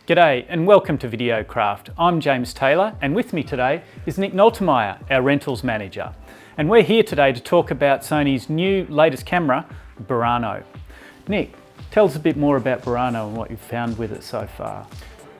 G'day and welcome to Videocraft. I'm James Taylor and with me today is Nick Noltemeyer, our rentals manager. And we're here today to talk about Sony's new latest camera, Burano. Nick, tell us a bit more about Burano and what you've found with it so far.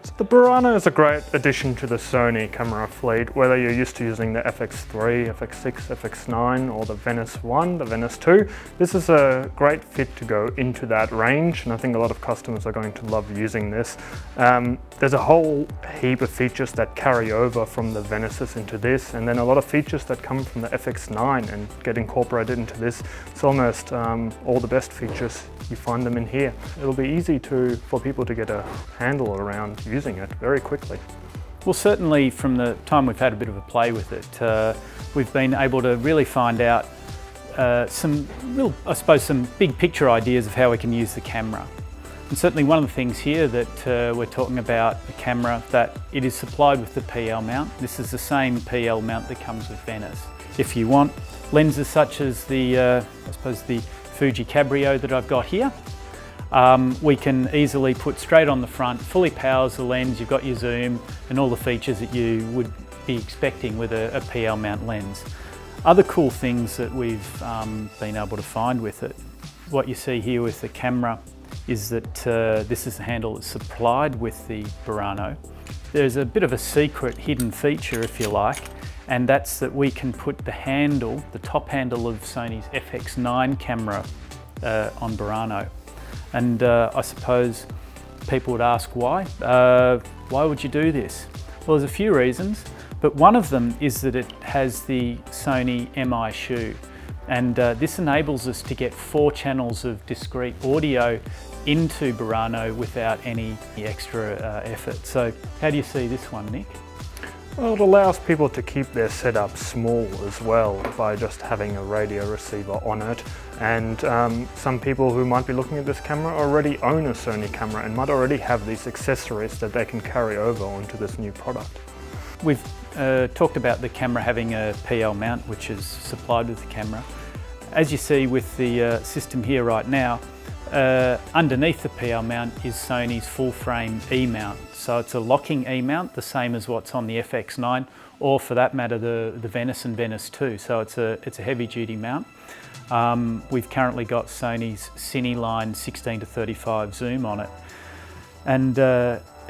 So the Burano is a great addition to the Sony camera fleet, whether you're used to using the FX3, FX6, FX9 or the Venice 1, the Venice 2. This is a great fit to go into that range and I think a lot of customers are going to love using this. There's a whole heap of features that carry over from the Venices into this, and then a lot of features that come from the FX9 and get incorporated into this. It's almost all the best features, you find them in here. It'll be easy for people to get a handle around using it very quickly. Well, certainly from the time we've had a bit of a play with it, we've been able to really find out some big picture ideas of how we can use the camera. And certainly one of the things here that we're talking about the camera, that it is supplied with the PL mount. This is the same PL mount that comes with Venice. If you want lenses such as the Fuji Cabrio that I've got here, we can easily put straight on the front, fully powers the lens, you've got your zoom and all the features that you would be expecting with a PL mount lens. Other cool things that we've been able to find with it, what you see here with the camera is that this is the handle that's supplied with the Burano. There's a bit of a secret hidden feature, if you like, and that's that we can put the handle, the top handle of Sony's FX9 camera on Burano. And I suppose people would ask why? Why would you do this? Well, there's a few reasons, but one of them is that it has the Sony MI shoe. And this enables us to get 4 channels of discrete audio into Burano without any extra effort. So how do you see this one, Nick? Well, it allows people to keep their setup small as well by just having a radio receiver on it. And some people who might be looking at this camera already own a Sony camera and might already have these accessories that they can carry over onto this new product. We've talked about the camera having a PL mount, which is supplied with the camera. As you see with the system here right now, underneath the PL mount is Sony's full frame E mount. So it's a locking E mount, the same as what's on the FX9, or for that matter the Venice and Venice 2. So it's a heavy duty mount. We've currently got Sony's Cineline 16-35 zoom on it. And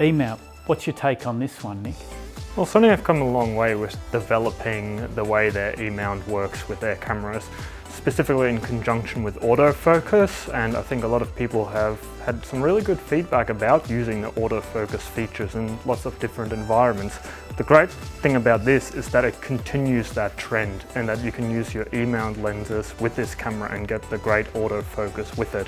E mount, what's your take on this one, Nick? Well, Sony have come a long way with developing the way their E-mount works with their cameras, specifically in conjunction with autofocus, and I think a lot of people have had some really good feedback about using the autofocus features in lots of different environments. The great thing about this is that it continues that trend and that you can use your E-mount lenses with this camera and get the great autofocus with it.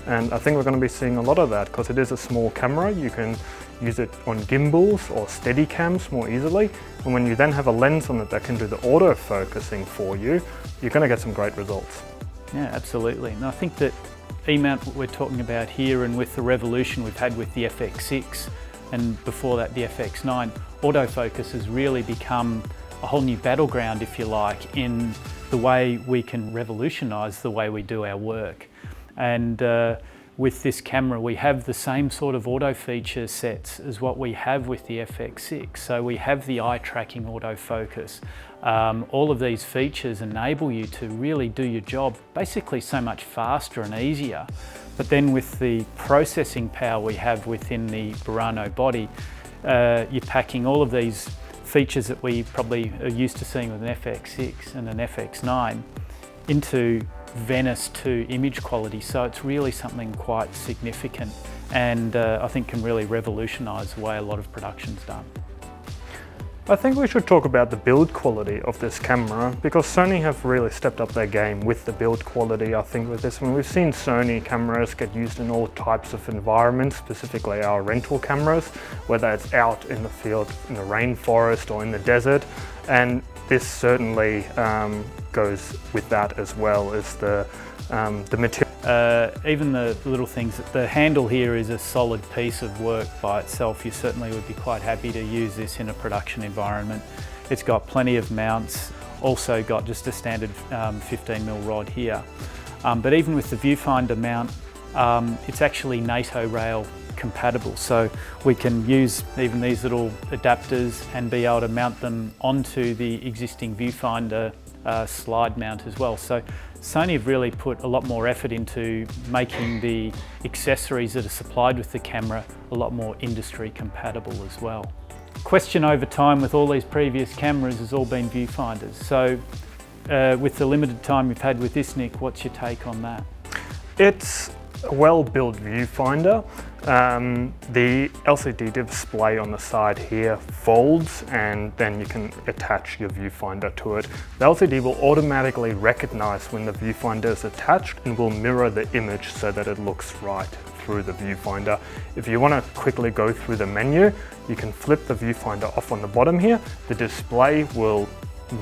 And I think we're going to be seeing a lot of that because it is a small camera. You can use it on gimbals or steady cams more easily. And when you then have a lens on it that can do the auto-focusing for you, you're going to get some great results. Yeah, absolutely. And I think that E-mount we're talking about here, and with the revolution we've had with the FX6 and before that the FX9, autofocus has really become a whole new battleground, if you like, in the way we can revolutionise the way we do our work. And with this camera we have the same sort of auto feature sets as what we have with the FX6. So we have the eye tracking autofocus. All of these features enable you to really do your job basically so much faster and easier. But then with the processing power we have within the Burano body, you're packing all of these features that we probably are used to seeing with an FX6 and an FX9 into Venice 2 image quality. So it's really something quite significant and I think can really revolutionise the way a lot of production's done. I think we should talk about the build quality of this camera because Sony have really stepped up their game with the build quality. I think with this one, we've seen Sony cameras get used in all types of environments, specifically our rental cameras, whether it's out in the field, in the rainforest or in the desert. And this certainly goes with that as well as the material. Even the little things, the handle here is a solid piece of work by itself. You certainly would be quite happy to use this in a production environment. It's got plenty of mounts, also got just a standard 15mm rod here. But even with the Viewfinder mount, it's actually NATO rail compatible. So we can use even these little adapters and be able to mount them onto the existing Viewfinder slide mount as well. So Sony have really put a lot more effort into making the accessories that are supplied with the camera a lot more industry compatible as well. Question over time with all these previous cameras has all been viewfinders. So with the limited time you've had with this, Nick, what's your take on that? It's a well-built viewfinder. The LCD display on the side here folds, and then you can attach your viewfinder to it. The LCD will automatically recognize when the viewfinder is attached and will mirror the image so that it looks right through the viewfinder. If you want to quickly go through the menu, you can flip the viewfinder off on the bottom here. The display will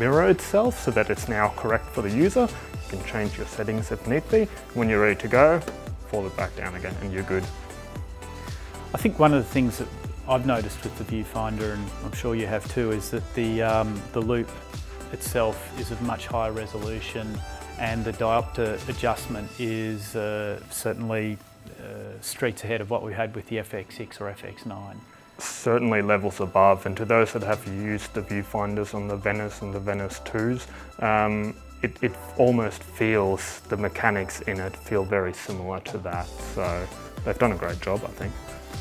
mirror itself so that it's now correct for the user. You can change your settings if need be. When you're ready to go, fall it back down again and you're good. I think one of the things that I've noticed with the viewfinder, and I'm sure you have too, is that the loop itself is of much higher resolution, and the diopter adjustment is certainly streets ahead of what we had with the FX6 or FX9. Certainly levels above, and to those that have used the viewfinders on the Venice and the Venice 2s, it almost feels, the mechanics in it feel very similar to that, so they've done a great job, I think.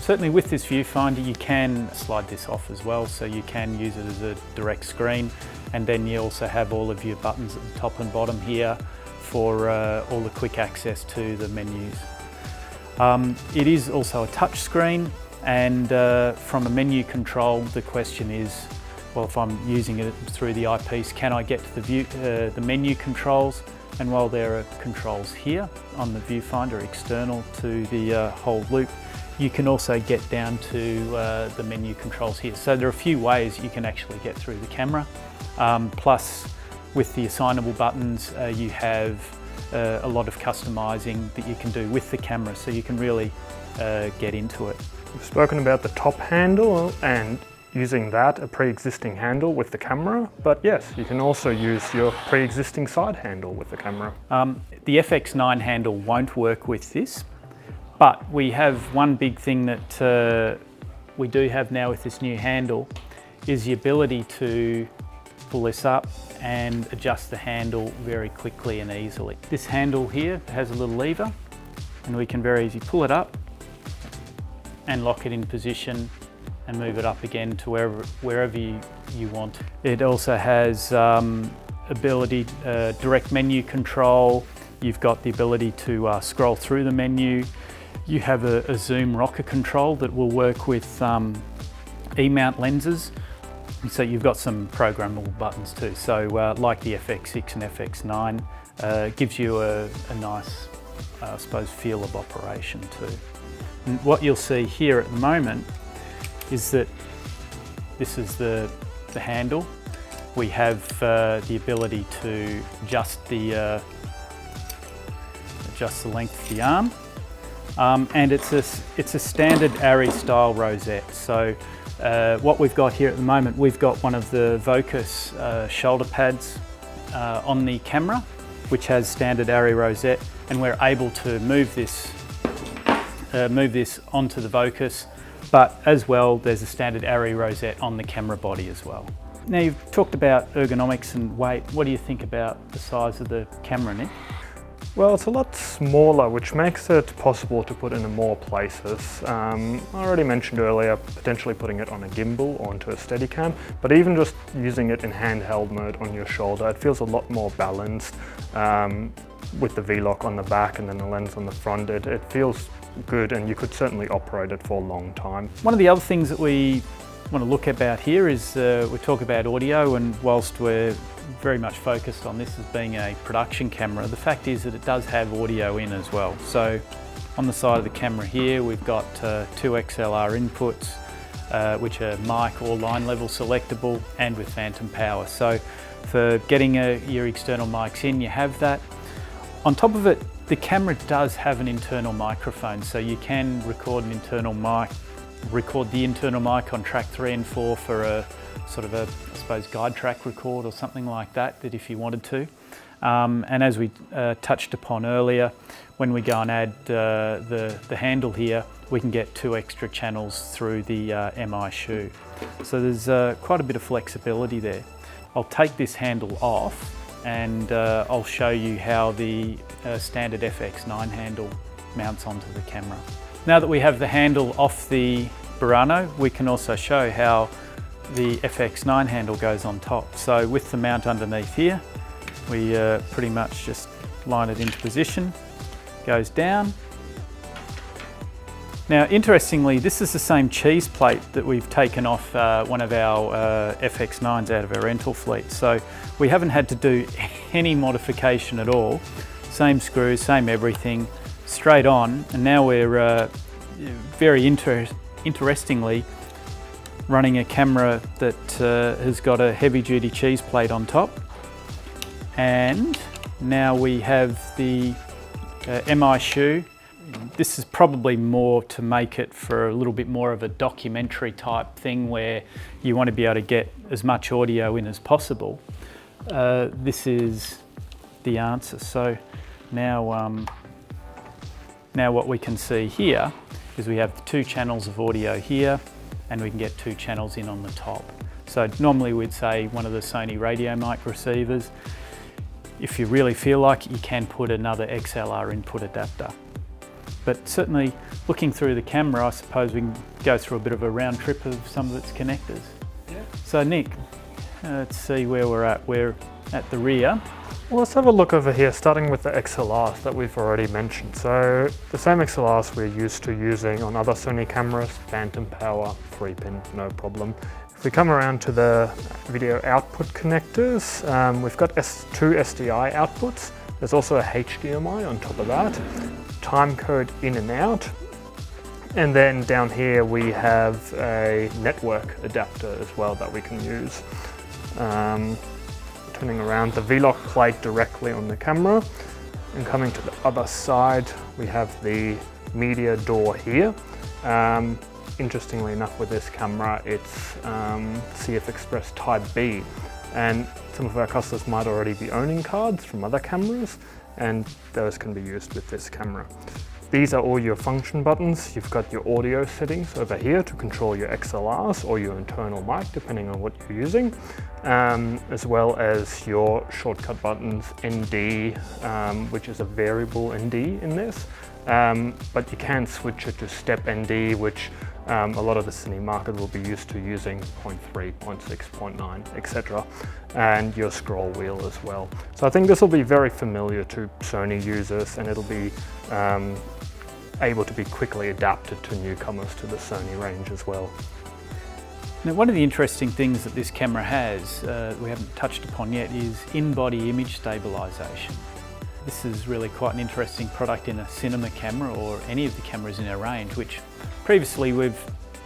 Certainly with this viewfinder you can slide this off as well, so you can use it as a direct screen, and then you also have all of your buttons at the top and bottom here for all the quick access to the menus. It is also a touch screen, and from a menu control the question is, well, if I'm using it through the eyepiece, can I get to the menu controls? And while there are controls here on the viewfinder external to the whole loop, you can also get down to the menu controls here. So there are a few ways you can actually get through the camera. Plus, with the assignable buttons, you have a lot of customizing that you can do with the camera, so you can really get into it. We've spoken about the top handle and using that, a pre-existing handle with the camera, but yes, you can also use your pre-existing side handle with the camera. The FX9 handle won't work with this, but we have one big thing that we do have now with this new handle is the ability to pull this up and adjust the handle very quickly and easily. This handle here has a little lever, and we can very easily pull it up and lock it in position and move it up again to wherever you want. It also has ability, direct menu control. You've got the ability to scroll through the menu. You have a zoom rocker control that will work with E-mount lenses. And so you've got some programmable buttons too. So like the FX6 and FX9, gives you a nice, I suppose, feel of operation too. And what you'll see here at the moment is that this is the handle. We have the ability to adjust the length of the arm, and it's a standard Arri style rosette. So what we've got here at the moment, we've got one of the Vocus shoulder pads on the camera, which has standard Arri rosette, and we're able to move this onto the Vocus. But as well, there's a standard Arri rosette on the camera body as well. Now, you've talked about ergonomics and weight. What do you think about the size of the camera, Nick? Well, it's a lot smaller, which makes it possible to put in more places. I already mentioned earlier potentially putting it on a gimbal or onto a Steadicam, but even just using it in handheld mode on your shoulder, it feels a lot more balanced. With the V-lock on the back and then the lens on the front, it feels good, and you could certainly operate it for a long time. One of the other things that we want to look about here is we talk about audio, and whilst we're very much focused on this as being a production camera, the fact is that it does have audio in as well. So on the side of the camera here we've got two XLR inputs, which are mic or line level selectable and with phantom power. So for getting your external mics in, you have that. On top of it, the camera does have an internal microphone, so you can record an internal mic, record the internal mic on track 3 and 4 for a sort of a, I suppose, guide track record or something like that, if you wanted to. And as we touched upon earlier, when we go and add the handle here, we can get 2 extra channels through the MI shoe. So there's quite a bit of flexibility there. I'll take this handle off and I'll show you how the standard FX9 handle mounts onto the camera. Now that we have the handle off the Burano, we can also show how the FX9 handle goes on top. So with the mount underneath here, we pretty much just line it into position, goes down. Now interestingly, this is the same cheese plate that we've taken off one of our FX9s out of our rental fleet. So we haven't had to do any modification at all. Same screws, same everything, straight on. And now we're very interestingly running a camera that has got a heavy duty cheese plate on top. And now we have the MI shoe. This is probably more to make it for a little bit more of a documentary type thing where you want to be able to get as much audio in as possible. This is the answer. So now, now what we can see here is we have 2 channels of audio here and we can get 2 channels in on the top. So normally we'd say one of the Sony radio mic receivers. If you really feel like it, you can put another XLR input adapter. But certainly looking through the camera, I suppose we can go through a bit of a round trip of some of its connectors. Yeah. So Nick, let's see where we're at. We're at the rear. Well, let's have a look over here, starting with the XLRs that we've already mentioned. So the same XLRs we're used to using on other Sony cameras, phantom power, 3-pin, no problem. If we come around to the video output connectors, we've got 2 SDI outputs. There's also a HDMI on top of that. Time code in and out. And then down here we have a network adapter as well that we can use. Turning around, the V-lock plate directly on the camera. And coming to the other side, we have the media door here. Interestingly enough, with this camera, it's CF Express Type B. And some of our customers might already be owning cards from other cameras, and those can be used with this camera. These are all your function buttons. You've got your audio settings over here to control your XLRs or your internal mic, depending on what you're using, as well as your shortcut buttons, ND, which is a variable ND in this, but you can switch it to step ND, which a lot of the cine market will be used to using 0.3, 0.6, 0.9, etc. And your scroll wheel as well. So I think this will be very familiar to Sony users, and it'll be able to be quickly adapted to newcomers to the Sony range as well. Now, one of the interesting things that this camera has, we haven't touched upon yet, is in-body image stabilisation. This is really quite an interesting product in a cinema camera or any of the cameras in our range, which previously we've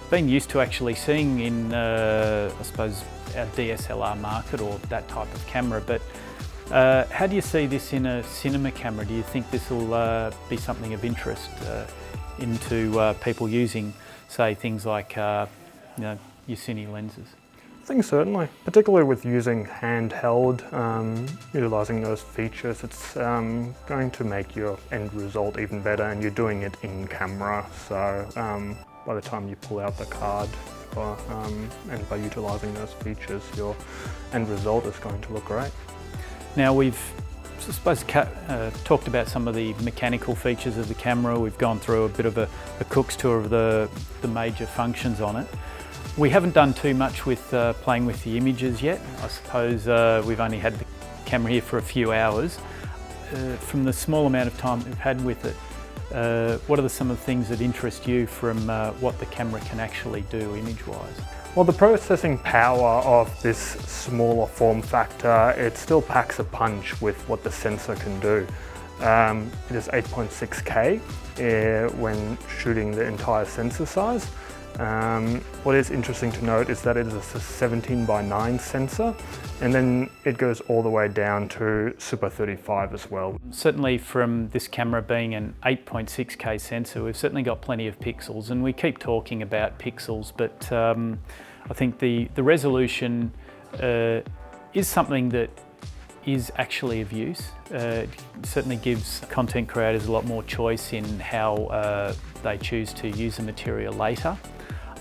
been used to actually seeing in, I suppose, our DSLR market or that type of camera. But how do you see this in a cinema camera? Do you think this will be something of interest into people using, say, things like your cine lenses? I think certainly, particularly with using handheld, utilising those features, it's going to make your end result even better, and you're doing it in camera. So by the time you pull out the card, and by utilising those features, your end result is going to look great. Now we've, I suppose, talked about some of the mechanical features of the camera. We've gone through a bit of a cook's tour of the major functions on it. We haven't done too much with playing with the images yet. I suppose we've only had the camera here for a few hours. From the small amount of time we've had with it, what are some of the things that interest you from what the camera can actually do image-wise? Well, the processing power of this smaller form factor, it still packs a punch with what the sensor can do. It is 8.6K when shooting the entire sensor size. What is interesting to note is that it is a 17:9 sensor, and then it goes all the way down to Super 35 as well. Certainly from this camera being an 8.6K sensor, we've certainly got plenty of pixels, and we keep talking about pixels, but I think the resolution is something that is actually of use. It certainly gives content creators a lot more choice in how they choose to use the material later.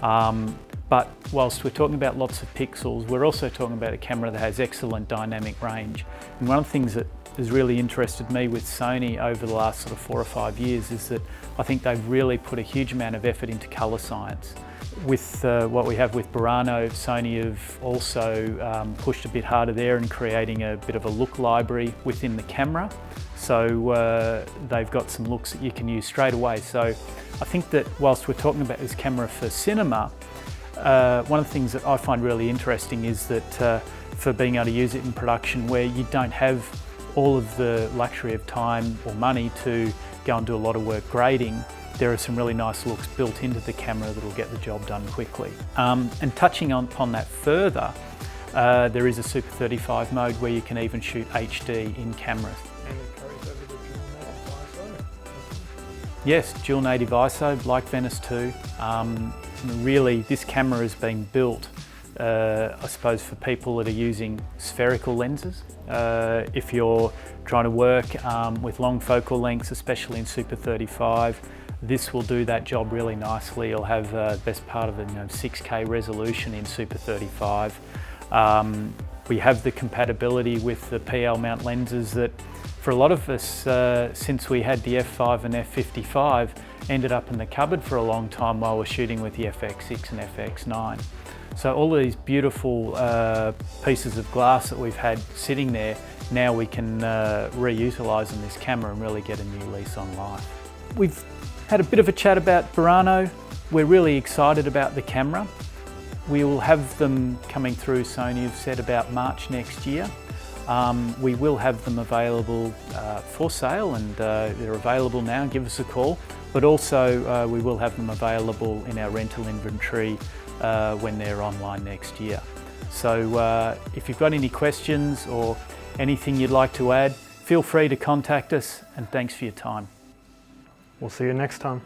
But whilst we're talking about lots of pixels, we're also talking about a camera that has excellent dynamic range. And one of the things that has really interested me with Sony over the last sort of 4 or 5 years is that I think they've really put a huge amount of effort into colour science. With what we have with Burano, Sony have also pushed a bit harder there in creating a bit of a look library within the camera. So they've got some looks that you can use straight away. So I think that whilst we're talking about this camera for cinema, one of the things that I find really interesting is that for being able to use it in production where you don't have all of the luxury of time or money to go and do a lot of work grading, there are some really nice looks built into the camera that will get the job done quickly. And touching upon that further, there is a Super 35 mode where you can even shoot HD in camera. And it carries over the dual native ISO. Yes, dual native ISO, like Venice 2. Really, this camera is being built, I suppose, for people that are using spherical lenses. If you're trying to work with long focal lengths, especially in Super 35, this will do that job really nicely. It'll have the best part of the 6K resolution in Super 35. We have the compatibility with the PL mount lenses that, for a lot of us, since we had the F5 and F55, ended up in the cupboard for a long time while we're shooting with the FX6 and FX9. So all of these beautiful pieces of glass that we've had sitting there, now we can reutilise in this camera and really get a new lease on life. We've had a bit of a chat about Burano. We're really excited about the camera. We will have them coming through, Sony have said, about March next year. We will have them available for sale, and they're available now. Give us a call. But also we will have them available in our rental inventory when they're online next year. So if you've got any questions or anything you'd like to add, feel free to contact us, and thanks for your time. We'll see you next time.